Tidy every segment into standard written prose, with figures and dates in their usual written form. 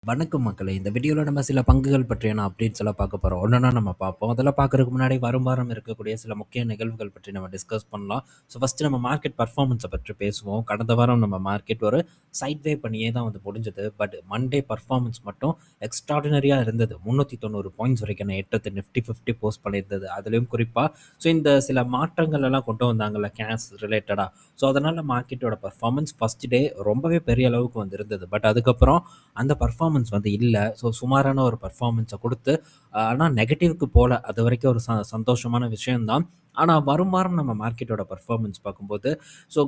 வணக்கம் மக்களே! இந்த வீடியோல நம்ம சில பங்குகள் பற்றியான அப்டேட்ஸ் எல்லாம் பார்க்க போறோம். ஒன்னொன்னா நம்ம பார்ப்போம். அதெல்லாம் பார்க்கறதுக்கு முன்னாடி வரும் வாரம் இருக்கக்கூடிய சில முக்கிய நிகழ்வுகள் பற்றி நம்ம டிஸ்கஸ் பண்ணலாம். ஃபர்ஸ்ட் நம்ம மார்க்கெட் பெர்ஃபார்மன்ஸ பற்றி பேசுவோம். கடந்த வாரம் நம்ம மார்க்கெட் ஒரு சைட்வே பண்ணியே தான் வந்து முடிஞ்சது. பட் மண்டே பெர்ஃபார்மன்ஸ் மட்டும் எக்ஸ்ட்ரார்டினரியா இருந்தது. 390 பாயிண்ட்ஸ் வரைக்கும் எட்டது நிஃப்டி 50 போஸ்ட் பண்ணியிருந்தது. அதிலயும் குறிப்பா இந்த சில மாற்றங்கள் எல்லாம் கொண்டு வந்தாங்கல்ல கேஷ் ரிலேட்டடா. அதனால மார்க்கெட்டோட பெர்ஃபார்மன்ஸ் ஃபர்ஸ்ட் டே ரொம்பவே பெரிய அளவுக்கு வந்து இருந்தது. பட் அதுக்கப்புறம் அந்த பர்ஃபார்மன்ஸ் வந்து இல்ல. சுமாரான ஒரு பர்ஃபார்மன்ஸ குடுத்து, ஆனா நெகட்டிவ்‌க்கு போல. அதுவரைக்கும் ஒரு சந்தோஷமான விஷயம் தான். ஆனா வரும் வாரம் நம்ம மார்க்கெட்டோட பெர்ஃபார்மன்ஸ் பார்க்கும்போது,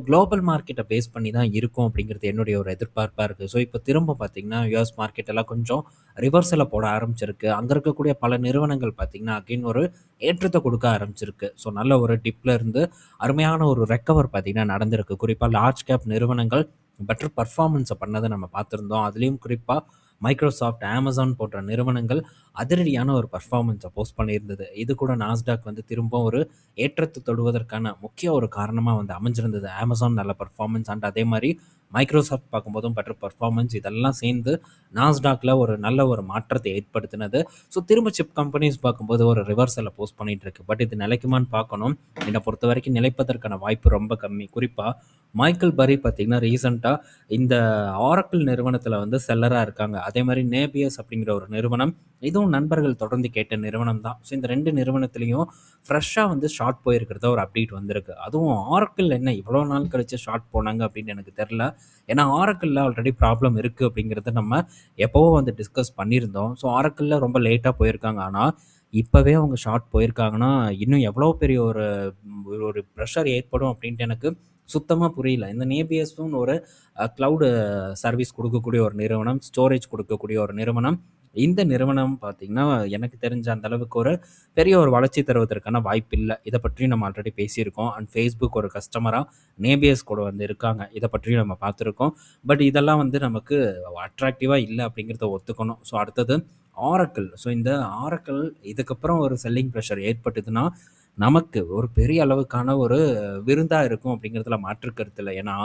குளோபல் மார்க்கெட்ட பேஸ் பண்ணி தான் இருக்கும் அப்படிங்கிறது என்னுடைய ஒரு எதிர்பார்ப்பா இருக்கு. இப்ப திரும்ப பார்த்தீங்கன்னா, யுஎஸ் மார்க்கெட் எல்லாம் கொஞ்சம் ரிவர்சல போட ஆரம்பிச்சிருக்கு. அங்க இருக்கக்கூடிய பல நிறுவனங்கள் பார்த்தீங்கன்னா, அகைன் ஒரு ஏற்றத்த குடுக்க ஆரம்பிச்சிருக்கு. நல்ல ஒரு டிப்ல இருந்து அருமையான ஒரு ரெக்கவர் பார்த்தீங்கன்னா நடந்திருக்கு. குறிப்பா லார்ஜ் கேப் நிறுவனங்கள் பெட்டர் பெர்ஃபார்மன்ஸ பண்ணத நம்ம பார்த்திருந்தோம். அதிலயும் குறிப்பா மைக்ரோசாஃப்ட், Amazon போன்ற நிறுவனங்கள் அதிரடியான ஒரு பெர்ஃபார்மன்ஸ போஸ்ட் பண்ணியிருந்தது. இது கூட நாஸ்டாக் வந்து திரும்ப ஒரு ஏற்றத்த தொடுவதற்கான முக்கிய ஒரு காரணமா வந்து அமைஞ்சிருந்தது. Amazon நல்ல பெர்ஃபார்மன்ஸ் அண்ட் அதே மாரி மைக்ரோசாஃப்ட் பார்க்கும்போதும் பெட்டர் பெர்ஃபார்மன்ஸ் இதெல்லாம் சேர்ந்து நாஸ்டாக்ல ஒரு நல்ல ஒரு மாற்றத்தை ஏற்படுத்தினது. திரும்ப சிப் கம்பெனிஸ் பார்க்கும்போது ஒரு ரிவர்சல போஸ்ட் பண்ணிட்டு இருக்கு. பட் இது நிலைக்குமான்னு பார்க்கணும். என்ன பொறுத்தவரைக்கும் நிலைப்பதற்கான வாய்ப்பு ரொம்ப கம்மி. குறிப்பா மைக்கேல் பரி பார்த்தீங்கன்னா, ரீசென்ட்டா இந்த ஆரக்கிள் நிறுவனத்தில வந்து செல்லரா இருக்காங்க. அதே மாரி நேபியஸ் அப்படிங்கிற ஒரு நிறுவனம், இதுவும் நண்பர்கள் தொடர்ந்து கேட்ட நிறுவனம் தான். இந்த 2 நிறுவனத்திலயும் ஃப்ரெஷ்ஷா வந்து ஷார்ட் போயிருக்கிறதா ஒரு அப்டேட் வந்திருக்கு. அதுவும் ஆரக்கிள் என்ன இவ்வளோ நாள் கழிச்சு ஷார்ட் போனாங்க அப்படின்னு எனக்கு தெரியல. ஏன்னா ஆரக்கிள்ல ஆல்ரெடி ப்ராப்ளம் இருக்கு அப்படிங்கிறத நம்ம எப்பவோ வந்து டிஸ்கஸ் பண்ணியிருந்தோம். ஆரக்கிள்ல ரொம்ப லேட்டா போயிருக்காங்க. ஆனா, இப்பவே அவங்க ஷார்ட் போயிருக்காங்கன்னா, இன்னும் எவ்வளோ பெரிய ஒரு ஒரு பிரஷர் ஏற்படும் அப்படின்ட்டு எனக்கு சுத்தமா புரியல. இந்த நேபியஸும் ஒரு கிளவுடு சர்வீஸ் குடுக்கக்கூடிய ஒரு நிறுவனம், ஸ்டோரேஜ் குடுக்கக்கூடிய ஒரு நிறுவனம். இந்த நிறுவனம் பார்த்தீங்கன்னா, எனக்கு தெரிஞ்ச அந்த அளவுக்கு ஒரு பெரிய ஒரு வளர்ச்சி தருவதற்கான வாய்ப்பு இல்ல. இத பற்றியும் நம்ம ஆல்ரெடி பேசியிருக்கோம். அண்ட் Facebook ஒரு கஸ்டமரா நேபியஸ் கூட வந்து இருக்காங்க. இத பற்றியும் நம்ம பார்த்துருக்கோம். பட் இதெல்லாம் வந்து நமக்கு அட்ராக்டிவா இல்ல அப்படிங்கிறத ஒத்துக்கணும். அடுத்தது ஆரக்கிள். இந்த ஆரக்கிள் இதுக்கப்புறம் ஒரு செல்லிங் பிரஷர் ஏற்பட்டதுன்னா, நமக்கு ஒரு பெரிய அளவுக்கான ஒரு விருந்தா இருக்கும் அப்படிங்கிறதுல மாற்று கருத்து இல்ல. ஏன்னா,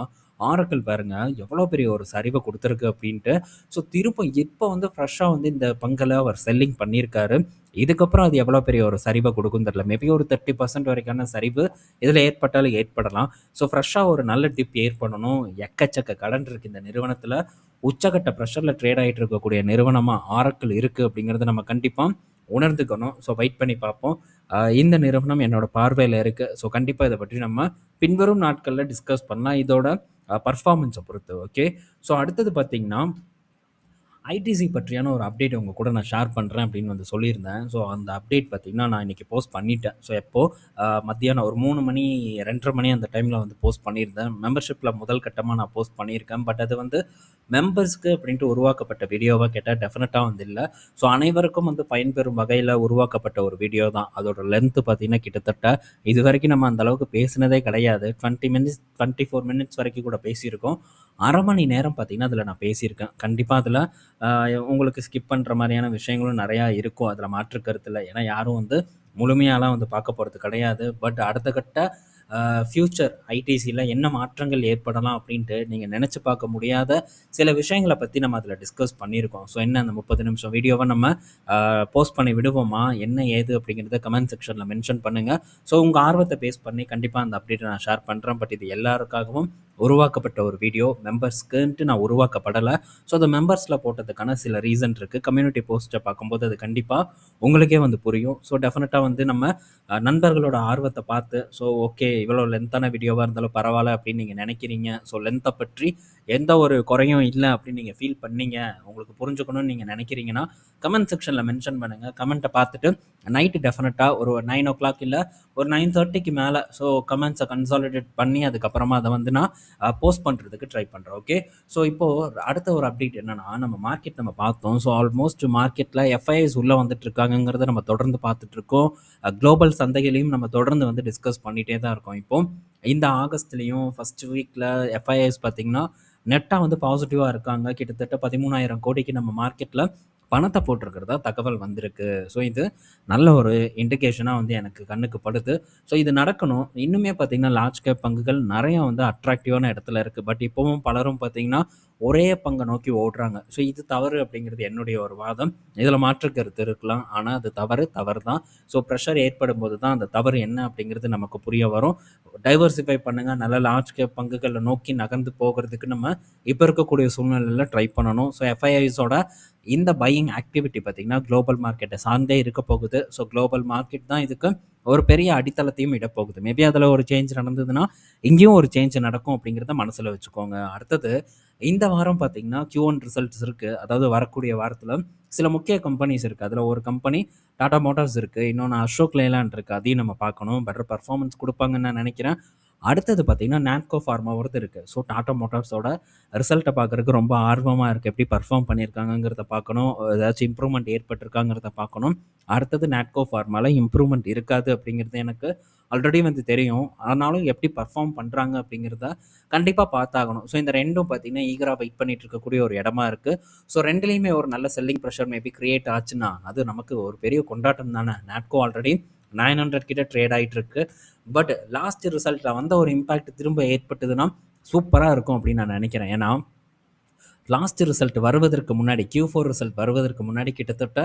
ஆரக்கிள் பாருங்க எவ்வளோ பெரிய ஒரு சரிவ குடுத்துருக்கு அப்படின்ட்டு. திரும்ப இப்ப வந்து ஃப்ரெஷ்ஷா வந்து இந்த பங்குல அவர் செல்லிங் பண்ணியிருக்காரு. இதுக்கப்புறம் அது எவ்வளோ பெரிய ஒரு சரிவ குடுக்கும்னு தெரியல. மேபி ஒரு 30% வரைக்கான சரிவு இதில ஏற்பட்டாலும் ஏற்படலாம். ஃப்ரெஷ்ஷா ஒரு நல்ல டிப் ஏற்படணும். எக்கச்சக்க கடன் இருக்கு இந்த நிறுவனத்தில. உச்சகட்ட பிரஷர்ல ட்ரேட் ஆயிட்டு இருக்கக்கூடிய நிறுவனமா ஆரக்கிள் இருக்கு அப்படிங்கிறத நம்ம கண்டிப்பா உணர்ந்துக்கணும். வெயிட் பண்ணி பார்ப்போம். இந்த நிறுவனம் என்னோட பார்வையில இருக்கு. கண்டிப்பா இத பற்றி நம்ம பின்வரும் நாட்கள்ல டிஸ்கஸ் பண்ணலாம். இதோட பெர்ஃபார்மன்ஸ பொறுத்து. ஓகே. அடுத்தது பார்த்தீங்கன்னா, ஐடிசி பற்றியான ஒரு அப்டேட் உங்க கூட நான் ஷேர் பண்றேன் அப்படின்னு வந்து சொல்லியிருந்தேன். அந்த அப்டேட் பார்த்தீங்கன்னா, நான் இன்னைக்கு போஸ்ட் பண்ணிட்டேன். எப்போ மத்தியானம் ஒரு 3 மணி 2:30 மணி அந்த டைம்ல வந்து போஸ்ட் பண்ணியிருந்தேன். மெம்பர்ஷிப்ல முதல் கட்டமா நான் போஸ்ட் பண்ணியிருக்கேன். பட் அது வந்து மெம்பர்ஸ்க்கு அப்படின்ட்டு உருவாக்கப்பட்ட வீடியோவா கேட்டா டெஃபினட்டா வந்து இல்ல. அனைவருக்கும் வந்து பயன்பெறும் வகையில உருவாக்கப்பட்ட ஒரு வீடியோ தான். அதோட லென்த் பார்த்தீங்கன்னா, கிட்டத்தட்ட இதுவரைக்கும் நம்ம அந்த அளவுக்கு பேசினதே கிடையாது. 20 மினிட்ஸ் 24 மினிட்ஸ் வரைக்கும் கூட பேசியிருக்கோம். 1/2 மணி நேரம் பார்த்தீங்கன்னா, அதில நான் பேசியிருக்கேன். கண்டிப்பா அதில அ உங்களுக்கு ஸ்கிப் பண்ற மாரியான விஷயங்களும் நெறையா இருக்கும். அதில மாற்று கருத்து இல்ல. ஏன்னா யாரும் வந்து முழுமையாலாம் வந்து பார்க்க போறது கிடையாது. பட் அடுத்த கட்ட ஃபியூச்சர் ஐடிசில என்ன மாற்றங்கள் ஏற்படலாம் அப்படின்ட்டு நீங்க நெனச்சு பார்க்க முடியாத சில விஷயங்கள பத்தி நம்ம அதில டிஸ்கஸ் பண்ணியிருக்கோம். என்ன அந்த 30 நிமிஷம் வீடியோவ நம்ம போஸ்ட் பண்ணி விடுவோமா? என்ன ஏது அப்படிங்கிறத கமெண்ட் செக்ஷன்ல மென்ஷன் பண்ணுங்க. உங்க ஆர்வத்த பேஸ் பண்ணி கண்டிப்பா அந்த அப்டேட்ட நான் ஷேர் பண்றேன். பட் இது எல்லாருக்காகவும் உருவாக்கப்பட்ட ஒரு வீடியோ. மெம்பர்ஸ்க்குன்ட்டு நான் உருவாக்கப்படல. அது மெம்பர்ஸ்ல போட்டதுக்கான சில ரீசன் இருக்கு. கம்யூனிட்டி போஸ்ட்ட பார்க்கும்போது அது கண்டிப்பா உங்களுக்கே வந்து புரியும். டெஃபினட்டா வந்து நம்ம நண்பர்களோட ஆர்வத்த பார்த்து, ஓகே இவ்வளோ லென்த்தான வீடியோவா இருந்தாலும் பரவால்ல அப்படின்னு நீங்க நெனைக்கிறீங்க. லென்த்த பற்றி எந்த ஒரு குறையும் இல்ல அப்படின்னு நீங்க ஃபீல் பண்ணீங்க. உங்களுக்கு புரிஞ்சுக்கணும்னு நீங்க நெனைக்கிறீங்கன்னா, கமெண்ட் செக்ஷன்ல மென்ஷன் பண்ணுங்க. கமெண்ட்ட பார்த்துட்டு நைட் டெஃபினட்டா ஒரு 9:00 இல்ல ஒரு 9:30க்கு மேல கமெண்ட்ஸ கன்சாலிடேட் பண்ணி அதுக்கப்புறமா அத வந்து நான் போஸ்ட் பண்றதுக்கு ட்ரை பண்றேன். ஓகே. இப்போ அடுத்த ஒரு அப்டேட் என்னன்னா, நம்ம மார்க்கெட் நம்ம பார்த்தோம். ஆல்மோஸ்ட் மார்க்கெட்ல எஃப்ஐஐஸ் உள்ள வந்துட்டு இருக்காங்கங்கிறத நம்ம தொடர்ந்து பார்த்துட்டு இருக்கோம். குளோபல் சந்தைகளையும் நம்ம தொடர்ந்து வந்து டிஸ்கஸ் பண்ணிட்டே தான் இருக்கோம். இப்போ இந்த ஆகஸ்ட்லயும் ஃபர்ஸ்ட் வீக்ல எஃப்ஐஐஸ் பார்த்தீங்கன்னா, நெட்டா வந்து பாசிட்டிவா இருக்காங்க. கிட்டத்தட்ட 13,000 கோடிக்கு நம்ம மார்க்கெட்ல பணத்தை போட்டிருக்கிறதா தகவல் வந்திருக்கு. ஸோ இது நல்ல ஒரு இண்டிகேஷனாக வந்து எனக்கு கண்ணுக்கு படுது. ஸோ இது நடக்கணும். இன்னுமே பார்த்தீங்கன்னா லார்ஜ் கேப் பங்குகள் நிறைய வந்து அட்ராக்டிவான இடத்துல இருக்குது. பட் இப்போவும் பலரும் பார்த்தீங்கன்னா ஒரே பங்கை நோக்கி ஓடுறாங்க. ஸோ இது தவறு அப்படிங்கிறது என்னுடைய ஒரு வாதம். இதில் மாற்று கருத்து இருக்கலாம், ஆனால் அது தவறு தான். ஸோ ப்ரெஷர் ஏற்படும் போது தான் அந்த தவறு என்ன அப்படிங்கிறது நமக்கு புரிய வரும். டைவர்சிஃபை பண்ணுங்க, நல்ல லார்ஜ் கேப் பங்குகளை நோக்கி நகர்ந்து போகிறதுக்கு நம்ம இப்போ இருக்கக்கூடிய சூழ்நிலையில் ட்ரை பண்ணணும். ஸோ எஃப்ஐஐஸோட இந்த பையிங் ஆக்டிவிட்டி பார்த்தீங்கன்னா குளோபல் மார்க்கெட்டை சார்ந்தே இருக்க போகுது. ஸோ குளோபல் மார்க்கெட் தான் இதுக்கு ஒரு பெரிய அடித்தளத்தையும் இடப்போகுது. மேபி அதில் ஒரு சேஞ்ச் நடந்ததுன்னா இங்கேயும் ஒரு சேஞ்ச் நடக்கும் அப்படிங்கிறத மனசில் வச்சுக்கோங்க. அடுத்தது இந்த வாரம் பார்த்தீங்கன்னா Q1 ரிசல்ட்ஸ் இருக்குது. அதாவது வரக்கூடிய வாரத்தில் சில முக்கிய கம்பெனிஸ் இருக்குது. அதில் ஒரு கம்பெனி டாடா மோட்டார்ஸ் இருக்குது, இன்னொன்று அசோக் லேலாண்ட் இருக்குது. அதையும் நம்ம பார்க்கணும். பெட்டர் பர்ஃபார்மன்ஸ் கொடுப்பாங்கன்னு நான் நினைக்கிறேன். அடுத்தது பார்த்தீங்கன்னா நாட்கோ ஃபார்மா ஒருத்தர் இருக்குது. ஸோ டாடா மோட்டார்ஸோட ரிசல்ட்டை பார்க்குறதுக்கு ரொம்ப ஆர்வமாக இருக்குது. எப்படி பர்ஃபார்ம் பண்ணியிருக்காங்கிறத பார்க்கணும், ஏதாச்சும் இம்ப்ரூவ்மெண்ட் ஏற்பட்டிருக்காங்கிறத பார்க்கணும். அடுத்தது நாட்கோ ஃபார்மாவில் இம்ப்ரூவ்மெண்ட் இருக்காது அப்படிங்கிறது எனக்கு ஆல்ரெடி வந்து தெரியும். ஆனாலும் எப்படி பர்ஃபார்ம் பண்ணுறாங்க அப்படிங்கிறத கண்டிப்பாக பார்த்தாகணும். ஸோ இந்த ரெண்டும் பார்த்தீங்கன்னா ஈகராக வெயிட் பண்ணிட்டு இருக்கக்கூடிய ஒரு இடமா இருக்குது. ஸோ ரெண்டுலேயுமே ஒரு நல்ல செல்லிங் ப்ரெஷர் மேபி கிரியேட் ஆச்சுன்னா அது நமக்கு ஒரு பெரிய கொண்டாட்டம் தானே. நாட்கோ ஆல்ரெடி 900 கிட்ட ட்ரேட் ஆகிட்டு இருக்கு. பட் லாஸ்ட் ரிசல்ட்டில் வந்த ஒரு இம்பேக்ட் திரும்ப ஏற்பட்டதுன்னா சூப்பராக இருக்கும் அப்படின்னு நான் நினைக்கிறேன். ஏன்னா லாஸ்ட் ரிசல்ட் வருவதற்கு முன்னாடி Q4 ரிசல்ட் வருவதற்கு முன்னாடி கிட்டத்தட்ட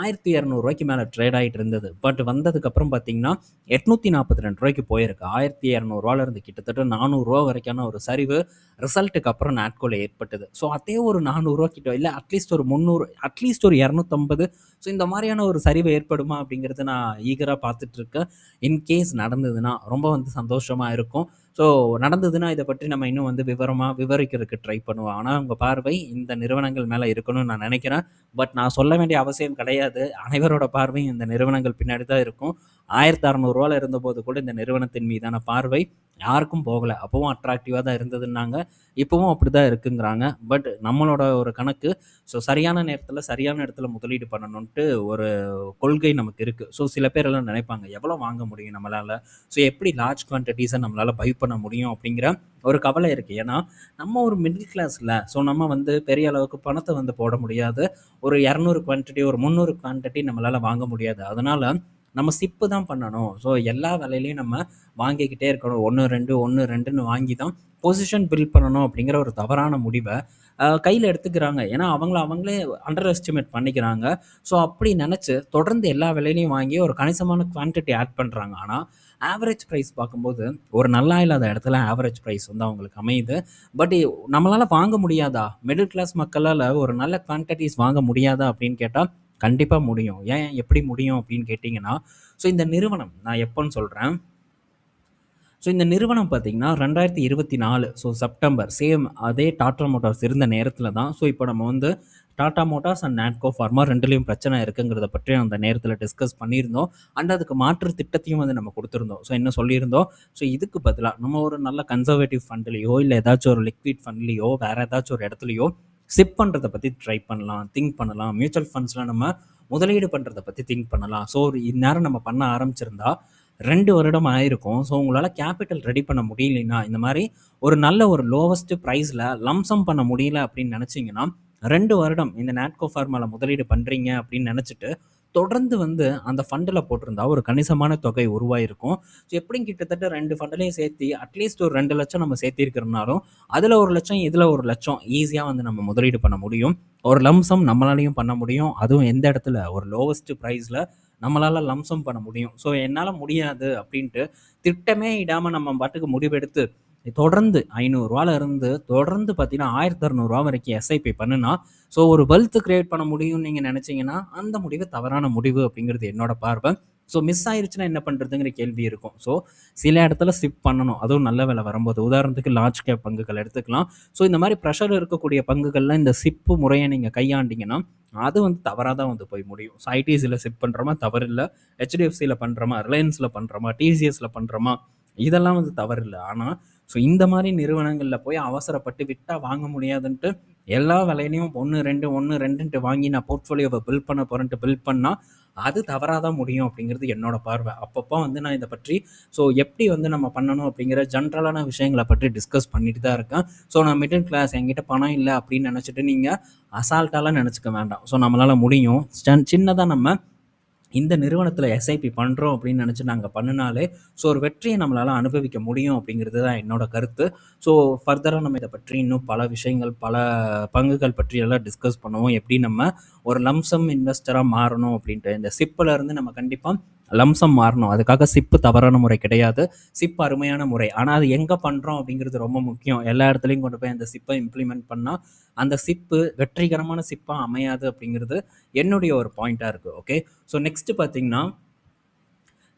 1200 மேலே ட்ரேட் ஆகிட்டு இருந்தது. பட் வந்ததுக்கப்புறம் பார்த்தீங்கன்னா 842 போயிருக்கு. 1200 கிட்டத்தட்ட 400 வரைக்கான ஒரு சரிவு ரிசல்ட்டுக்கு அப்புறம் நாட்கோல ஏற்பட்டது. ஸோ அதே ஒரு 400 கிட்ட இல்லை, அட்லீஸ்ட் ஒரு 300, அட்லீஸ்ட் ஒரு 250. ஸோ இந்த மாதிரியான ஒரு சரிவு ஏற்படுமா அப்படிங்கிறது நான் ஈகராக பார்த்துட்டு இருக்கேன். இன்கேஸ் நடந்ததுன்னா ரொம்ப வந்து சந்தோஷமாக இருக்கும். ஸோ நடந்ததுன்னா இதை பற்றி நம்ம இன்னும் வந்து விவரிக்கிறதுக்கு ட்ரை பண்ணுவோம். ஆனால் உங்கள் பார்வை இந்த நிறுவனங்கள் மேலே இருக்கணும்னு நான் நினைக்கிறேன். பட் நான் சொல்ல வேண்டிய அவசியம் கிடையாது. அனைவரோட பார்வையும் இந்த நிறுவனங்கள் பின்னாடி தான் இருக்கும். 1600 இருந்தபோது கூட இந்த நிறுவனத்தின் மீதான பார்வை யாருக்கும் போகலை. அப்போவும் அட்ராக்டிவாக தான் இருந்ததுன்னாங்க, இப்போவும் அப்படி தான் இருக்குங்கிறாங்க. பட் நம்மளோட ஒரு கணக்கு, ஸோ சரியான நேரத்தில் சரியான இடத்துல முதலீடு பண்ணணுன்ட்டு ஒரு கொள்கை நமக்கு இருக்குது. ஸோ சில பேர் எல்லாம் நினைப்பாங்க எவ்வளோ வாங்க முடியும் நம்மளால், ஸோ எப்படி லார்ஜ் குவான்டிட்டிஸை நம்மளால் பை பண்ண முடியும் அப்படிங்கிற ஒரு கவலை இருக்குது. ஏன்னா நம்ம ஒரு மிடில் கிளாஸில், ஸோ நம்ம வந்து பெரிய அளவுக்கு பணத்தை வந்து போட முடியாது. ஒரு 200 குவான்டிட்டி, ஒரு 300 குவான்டிட்டி நம்மளால் வாங்க முடியாது. அதனால் நம்ம சிப்பு தான் பண்ணணும். ஸோ எல்லா வேலையிலையும் நம்ம வாங்கிக்கிட்டே இருக்கணும். 1 2 வாங்கி தான் பொசிஷன் பில்ட் பண்ணணும் அப்படிங்கிற ஒரு தவறான முடிவை கையில் எடுத்துக்கிறாங்க. ஏன்னா அவங்களே அண்டர் எஸ்டிமேட் பண்ணிக்கிறாங்க. ஸோ அப்படி நினச்சி தொடர்ந்து எல்லா விலையிலையும் வாங்கி ஒரு கணிசமான குவான்டிட்டி ஆட் பண்ணுறாங்க. ஆனால் ஆவரேஜ் ப்ரைஸ் பார்க்கும்போது ஒரு நல்லா இல்லாத இடத்துல ஆவரேஜ் ப்ரைஸ் வந்து அவங்களுக்கு அமையுது. பட் நம்மளால் வாங்க முடியாதா? மிடில் கிளாஸ் மக்களால் ஒரு நல்ல குவான்டிட்டிஸ் வாங்க முடியாதா அப்படின்னு கேட்டால் கண்டிப்பாக முடியும். ஏன் எப்படி முடியும் அப்படின்னு கேட்டிங்கன்னா, ஸோ இந்த நிறுவனம் நான் எப்போன்னு சொல்கிறேன். ஸோ இந்த நிறுவனம் பார்த்தீங்கன்னா 2024 ஸோ செப்டம்பர் சேம் அதே டாடா மோட்டார்ஸ் இருந்த நேரத்தில் தான். ஸோ இப்போ நம்ம வந்து Tata Motors and Natco pharma ரெண்டுலேயும் பிரச்சனை இருக்குங்கிறத பற்றி அந்த நேரத்தில் டிஸ்கஸ் பண்ணியிருந்தோம். அண்ட் அதுக்கு மாற்று திட்டத்தையும் வந்து நம்ம கொடுத்துருந்தோம். ஸோ என்ன சொல்லியிருந்தோம், ஸோ இதுக்கு பதிலாக நம்ம ஒரு நல்ல கன்சர்வேட்டிவ் ஃபண்ட்லேயோ இல்லை ஏதாச்சும் ஒரு லிக்விட் ஃபண்ட்லேயோ வேறு ஏதாச்சும் ஒரு இடத்துலையோ சிப் பண்ணுறதை பற்றி ட்ரை பண்ணலாம், திங்க் பண்ணலாம். மியூச்சுவல் ஃபண்ட்ஸில் நம்ம முதலீடு பண்ணுறதை பற்றி திங்க் பண்ணலாம். ஸோ ஒரு இந்நேரம் நம்ம பண்ண ஆரம்பிச்சிருந்தா 2 வருடம் ஆயிருக்கும். ஸோ உங்களால் கேபிட்டல் ரெடி பண்ண முடியலைன்னா, இந்த மாதிரி ஒரு நல்ல ஒரு லோவஸ்ட் ப்ரைஸில் லம்சம் பண்ண முடியல அப்படின்னு நினச்சிங்கன்னா 2 வருடம் இந்த நாட்கோ ஃபார்மாவில் முதலீடு பண்ணுறீங்க அப்படின்னு நினச்சிட்டு தொடர்ந்து வந்து அந்த ஃபண்டில் போட்டிருந்தா ஒரு கணிசமான தொகை உருவாயிருக்கும். ஸோ எப்படியும் கிட்டத்தட்ட 2 ஃபண்ட்லையும் சேர்த்து அட்லீஸ்ட் ஒரு 2 லட்சம் நம்ம சேர்த்திருக்கிறனாலும் அதில் 1 லட்சம் இதில் 1 லட்சம் ஈஸியாக வந்து நம்ம முதலீடு பண்ண முடியும். ஒரு லம்சம் நம்மளாலையும் பண்ண முடியும். அதுவும் எந்த இடத்துல ஒரு லோவஸ்ட் ப்ரைஸில் நம்மளால் லம்சம் பண்ண முடியும். ஸோ என்னால் முடியாது அப்படின்ட்டு திட்டமே இடாமல் நம்ம பாட்டுக்கு முடிவெடுத்து தொடர்ந்து 500 இருந்து தொடர்ந்து பார்த்தீங்கன்னா 1600 வரைக்கும் எஸ்ஐபி பண்ணுனா, ஸோ ஒரு வெல்த் கிரியேட் பண்ண முடியும்னு நீங்கள் நினச்சிங்கன்னா அந்த முடிவு தவறான முடிவு அப்படிங்கிறது என்னோட பார்வை. ஸோ மிஸ் ஆயிருச்சுன்னா என்ன பண்ணுறதுங்கிற கேள்வி இருக்கும். ஸோ சில இடத்துல சிப் பண்ணணும், அதுவும் நல்ல விலை வரும்போது. உதாரணத்துக்கு லார்ஜ் கேப் பங்குகள் எடுத்துக்கலாம். ஸோ இந்த மாதிரி ப்ரெஷர் இருக்கக்கூடிய பங்குகளில் இந்த சிப்பு முறையை நீங்கள் கையாண்டிங்கன்னா அது வந்து தவறாக தான் வந்து போய் முடியும். ஸோ ஐடிசியில் சிப் பண்ணுறோமா தவறில்லை, ஹெச்டிஎஃப்சியில் பண்ணுறோமா, ரிலையன்ஸில் பண்ணுறோமா, டிசிஎஸில் பண்ணுறோமா, இதெல்லாம் வந்து தவறில்லை. ஆனால் ஸோ இந்த மாதிரி நிறுவனங்களில் போய் அவசரப்பட்டு விட்டால் வாங்க முடியாதுன்ட்டு எல்லா வேலையிலயும் 1, 2, 1, 2ன்ட்டு வாங்கி நான் போர்ட்ஃபோலியோவை பில்ட் பண்ண போறேன்ட்டு பில்ட் பண்ணா, அது தவறா தான் முடியும் அப்படிங்கிறது என்னோட பார்வை. அப்பப்போ வந்து நான் இத பற்றி எப்படி வந்து நம்ம பண்ணணும் அப்படிங்கிற ஜென்ரலான விஷயங்கள பற்றி டிஸ்கஸ் பண்ணிட்டு தான் இருக்கேன். நான் மிடில் கிளாஸ் என்கிட்ட பணம் இல்ல அப்படின்னு நெனச்சுட்டு நீங்க அசால்ட்டாலாம் நெனச்சுக்க வேண்டாம். நம்மளால முடியும். சின்னதா நம்ம இந்த நிறுவனத்தில எஸ்ஐபி பண்றோம் அப்படின்னு நினைச்சு நாங்க பண்ணுனாலே, ஒரு வெற்றிய நம்மளால அனுபவிக்க முடியும் அப்படிங்கிறது தான் என்னோட கருத்து. ஃபர்தரா நம்ம இத பற்றி இன்னும் பல விஷயங்கள், பல பங்குகள் பற்றி எல்லாம் டிஸ்கஸ் பண்ணுவோம். எப்படி நம்ம ஒரு லம்ப் இன்வெஸ்டரா மாறணும் அப்படின்ட்டு. இந்த சிப்ல இருந்து நம்ம கண்டிப்பா லம்சம் மாறணும். அதுக்காக சிப் தவறான முறை கிடையாது. சிப் அருமையான முறை. ஆனா அது எங்க பண்றோம் அப்படிங்கிறது ரொம்ப முக்கியம். எல்லா இடத்துலயும் கொண்டு போய் அந்த சிப்ப இம்ப்ளிமெண்ட் பண்ணா, அந்த சிப்பு வெற்றிகரமான சிப்பா அமையாது அப்படிங்கிறது என்னுடைய ஒரு பாயிண்ட்டா இருக்கு. ஓகே. நெக்ஸ்ட் பார்த்தீங்கன்னா,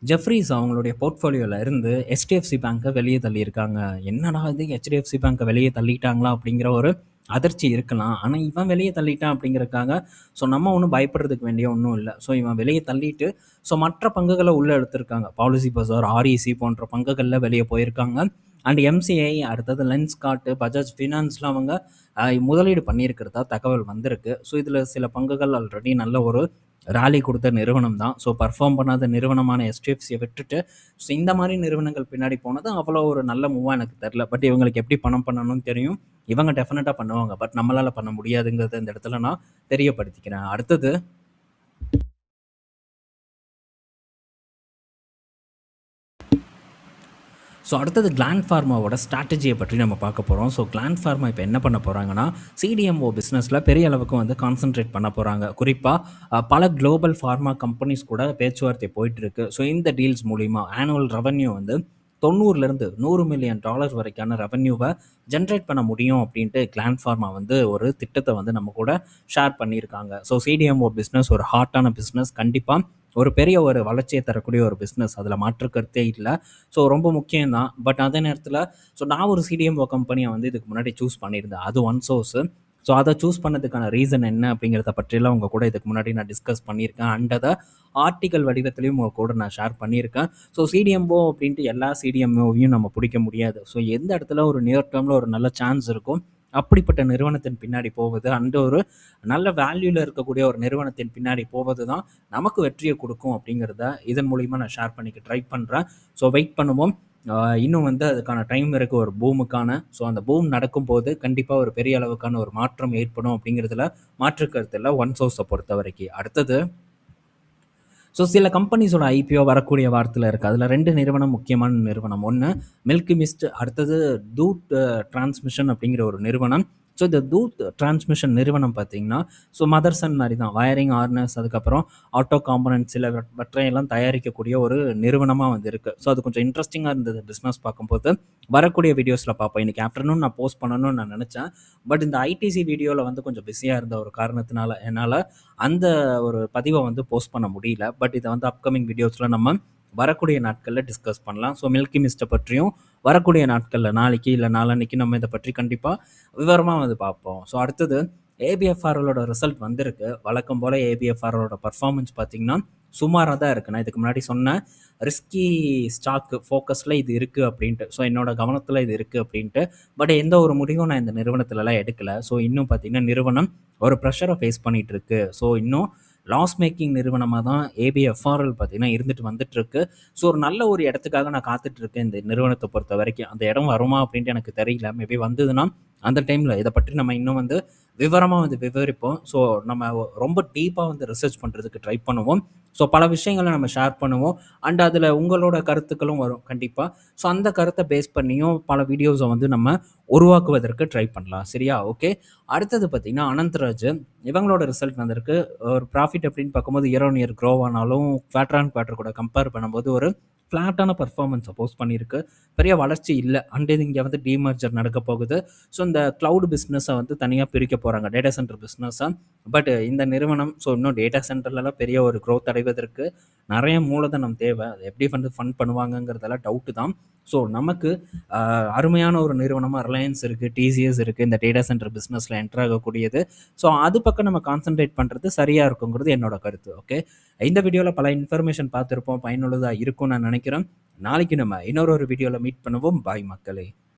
ஜெஃப்ரீஸ் அவங்களுடைய போர்ட்ஃபோலியோல இருந்து HDFC பேங்க்க வெளிய தள்ளியிருக்காங்க. என்னடா இது HDFC பேங்க்க வெளிய தள்ளிட்டாங்களா அப்படிங்கிற ஒரு அதிர்ச்சி இருக்கலாம். ஆனா இவன் வெளிய தள்ளிட்டான் அப்படிங்கிறதுக்காக நம்ம ஒண்ணும் பயப்படுறதுக்கு வேண்டிய ஒண்ணும் இல்ல. இவன் வெளிய தள்ளிட்டு மற்ற பங்குகள உள்ள எடுத்திருக்காங்க. பாலிசி பஜார், REC போன்ற பங்குகள்ல வெளிய போயிருக்காங்க. அண்ட் MCI அடுத்தது லென்ஸ்கார்ட், பஜாஜ் ஃபினான்ஸ்ல அவங்க முதலீடு பண்ணியிருக்கிறதா தகவல் வந்திருக்கு. இதுல சில பங்குகள் ஆல்ரெடி நல்ல ஒரு ராலி கொடுத்த நிறுவனம் தான். பெர்ஃபார்ம் பண்ணாத நிறுவனமான HDFCயை விட்டுட்டு இந்த மாதிரி நிறுவனங்கள் பின்னாடி போனது அவ்வளோ ஒரு நல்ல மூவாக எனக்கு தெரில. பட் இவங்களுக்கு எப்படி பணம் பண்ணணும்னு தெரியும். இவங்க டெஃபினட்டாக பண்ணுவாங்க. பட் நம்மளால் பண்ண முடியாதுங்கிறத இந்த இடத்துல நான் தெரியப்படுத்திக்கிறேன். அடுத்தது அடுத்தது கிளாண்ட் ஃபார்மாவோட ஸ்ட்ராட்டஜியை பற்றி நம்ம பார்க்க போகிறோம். கிளாண்ட் ஃபார்மா இப்போ என்ன பண்ண போகிறாங்கன்னா, CDMO பிஸ்னஸில் பெரிய அளவுக்கு வந்து கான்சென்ட்ரேட் பண்ண போகிறாங்க. குறிப்பாக பல குளோபல் ஃபார்மா கம்பெனிஸ் கூட பேச்சுவார்த்தை போயிட்டுருக்கு. இந்த டீல்ஸ் மூலிமா ஆனுவல் ரெவன்யூ வந்து 90லேருந்து $100 மில்லியன் வரைக்கான ரெவன்யூவை ஜென்ரேட் பண்ண முடியும் அப்படின்ட்டு கிளாண்ட் ஃபார்மா வந்து ஒரு திட்டத்தை வந்து நம்ம கூட ஷேர் பண்ணியிருக்காங்க. CDMO பிஸ்னஸ் ஒரு ஹாட்டான பிஸ்னஸ். கண்டிப்பாக ஒரு பெரிய ஒரு வளர்ச்சியை தரக்கூடிய ஒரு பிஸ்னஸ். அதில் மாற்று கருத்தே இல்லை. ரொம்ப முக்கியம் தான். பட் அதே நேரத்தில் நான் ஒரு CDMO கம்பெனியை வந்து இதுக்கு முன்னாடி சூஸ் பண்ணியிருந்தேன். அது ஒன் சோர்ஸு. அதை சூஸ் பண்ணதுக்கான ரீசன் என்ன அப்படிங்கிறத பற்றியெல்லாம் உங்கள் கூட இதுக்கு முன்னாடி நான் டிஸ்கஸ் பண்ணியிருக்கேன். அண்ட் அதை ஆர்டிக்கல் வடிவத்திலையும் உங்கள் கூட நான் ஷேர் பண்ணியிருக்கேன். CDMO அப்படின்ட்டு எல்லா CDMOவையும் நம்ம பிடிக்க முடியாது. எந்த இடத்துல ஒரு நியர் டேர்மில் ஒரு நல்ல சான்ஸ் இருக்கும், அப்படிப்பட்ட நிறுவனத்தின் பின்னாடி போவது, அந்த ஒரு நல்ல வேல்யூவில் இருக்கக்கூடிய ஒரு நிறுவனத்தின் பின்னாடி போவது தான் நமக்கு வெற்றியை கொடுக்கும் அப்படிங்கிறத இதன் மூலிமா நான் ஷேர் பண்ணிக்க ட்ரை பண்ணுறேன். வெயிட் பண்ணுவோம். இன்னும் வந்து அதுக்கான டைம் இருக்குது ஒரு பூமுக்கான. அந்த பூம் நடக்கும்போது கண்டிப்பாக ஒரு பெரிய அளவுக்கான ஒரு மாற்றம் ஏற்படும் அப்படிங்கிறதுல மாற்று கருத்து இல்லை, ஒன் சோர்ஸை பொறுத்த வரைக்கும். அடுத்தது சில கம்பெனிஸோட IPO வரக்கூடிய வாரத்தில் இருக்குது. அதில் 2 நிறுவனம் முக்கியமான நிறுவனம். ஒன்று மில்கி மிஸ்ட், அடுத்தது தூத் டிரான்ஸ்மிஷன் அப்படிங்கிற ஒரு நிறுவனம். இந்த தூத் டிரான்ஸ்மிஷன் நிறுவனம் பார்த்தீங்கன்னா மதர்சன் மாதிரி தான். வயரிங், ஹார்னஸ், அதுக்கப்புறம் ஆட்டோ காம்பனன்ட் சிலவற்றையெல்லாம் தயாரிக்கக்கூடிய ஒரு நிறுவனமாக வந்து இருக்குது. அது கொஞ்சம் இன்ட்ரெஸ்டிங்காக இருந்தது பிஸ்னஸ் பார்க்கும்போது. வரக்கூடிய வீடியோஸில் பார்ப்போம். இன்றைக்கி ஆஃப்டர்நூன் நான் போஸ்ட் பண்ணணும்னு நான் நினச்சேன். பட் இந்த ITC வீடியோவில் வந்து கொஞ்சம் பிஸியாக இருந்த ஒரு காரணத்தினால என்னால் அந்த ஒரு பதிவை வந்து போஸ்ட் பண்ண முடியல. பட் இதை வந்து அப்கமிங் வீடியோஸில் நம்ம வரக்கூடிய நாட்களில் டிஸ்கஸ் பண்ணலாம். மில்கி மிஸ்ட்டை பற்றியும் வரக்கூடிய நாட்களில் நாளைக்கு இல்லை நாளன்னைக்கு நம்ம இதை பற்றி கண்டிப்பாக விவரமாக வந்து பார்ப்போம். அடுத்தது ABFRLோட ரிசல்ட் வந்திருக்கு. வழக்கம் போல் ABFRLோட பர்ஃபார்மன்ஸ் பார்த்திங்கன்னா சுமாராக தான் இருக்குது. நான் இதுக்கு முன்னாடி சொன்னேன் ரிஸ்கி ஸ்டாக் ஃபோக்கஸில் இது இருக்குது அப்படின்ட்டு. என்னோட கவனத்தில் இது இருக்குது அப்படின்ட்டு. பட் எந்த ஒரு முடிவும் நான் இந்த நிறுவனத்துலலாம் எடுக்கலை. இன்னும் பார்த்திங்கன்னா நிறுவனம் ஒரு ப்ரெஷரை ஃபேஸ் பண்ணிகிட்டு இருக்கு. இன்னும் லாஸ் மேக்கிங் நிறுவனமாக தான் ABFRL பார்த்திங்கன்னா இருந்துட்டு வந்துட்டுருக்கு. ஒரு நல்ல ஒரு இடத்துக்காக நான் காத்துட்ருக்கேன் இந்த நிறுவனத்தை பொறுத்த வரைக்கும். அந்த இடம் வருமா அப்படின்ட்டு எனக்கு தெரியல. மேபி வந்ததுன்னா அந்த டைமில் இதை பற்றி நம்ம இன்னும் வந்து விவரமாக வந்து விவரிப்போம். நம்ம ரொம்ப டீப்பாக வந்து ரிசர்ச் பண்ணுறதுக்கு ட்ரை பண்ணுவோம். பல விஷயங்களை நம்ம ஷேர் பண்ணுவோம். அண்ட் அதில் உங்களோட கருத்துக்களும் வரும் கண்டிப்பாக. அந்த கருத்தை பேஸ் பண்ணியும் பல வீடியோஸை வந்து நம்ம உருவாக்குவதற்கு ட்ரை பண்ணலாம். சரியா? ஓகே. அடுத்தது பார்த்திங்கன்னா அனந்தராஜ், இவங்களோட ரிசல்ட் வந்திருக்கு. ஒரு ப்ராஃபிட் அப்படின்னு பார்க்கும்போது இயர் ஆன் இயர் க்ரோ ஆனாலும் குவார்டர் ஆன் குவார்டர் கூட கம்பேர் பண்ணும்போது ஒரு ஃப்ளாட்டான பர்ஃபார்மன்ஸை போஸ்ட் பண்ணியிருக்கு. பெரிய வளர்ச்சி இல்லை. அண்ட் இது இங்கே வந்து டீமர்ஜர் நடக்க போகுது. இந்த க்ளவுட் பிஸ்னஸை வந்து தனியாக பிரிக்க போகிறாங்க, டேட்டா சென்டர் பிஸ்னஸை. பட் இந்த நிறுவனம் இன்னும் டேட்டா சென்டர்லலாம் பெரிய ஒரு க்ரோத் அடைவதற்கு நிறைய மூலதனம் தேவை. அது எப்படி வந்து ஃபண்ட் பண்ணுவாங்கங்கிறதெல்லாம் டவுட்டு தான். நமக்கு அருமையான ஒரு நிறுவனமாக ரிலையன்ஸ் இருக்குது, TCS இருக்குது, இந்த டேட்டா சென்டர் பிஸ்னஸில் என்டர் ஆகக்கூடியது. அது பக்கம் நம்ம கான்சன்ட்ரேட் பண்ணுறது சரியாக இருக்குங்கிறது என்னோட கருத்து. ஓகே. இந்த வீடியோவில் பல இன்ஃபர்மேஷன் பார்த்துருப்போம், பயனுள்ளதாக இருக்கும்னு நான் நினைக்கிறேன். நாளைக்கு நம்ம இன்னொரு வீடியோவில் மீட் பண்ணுவோம். பாய் மக்களே.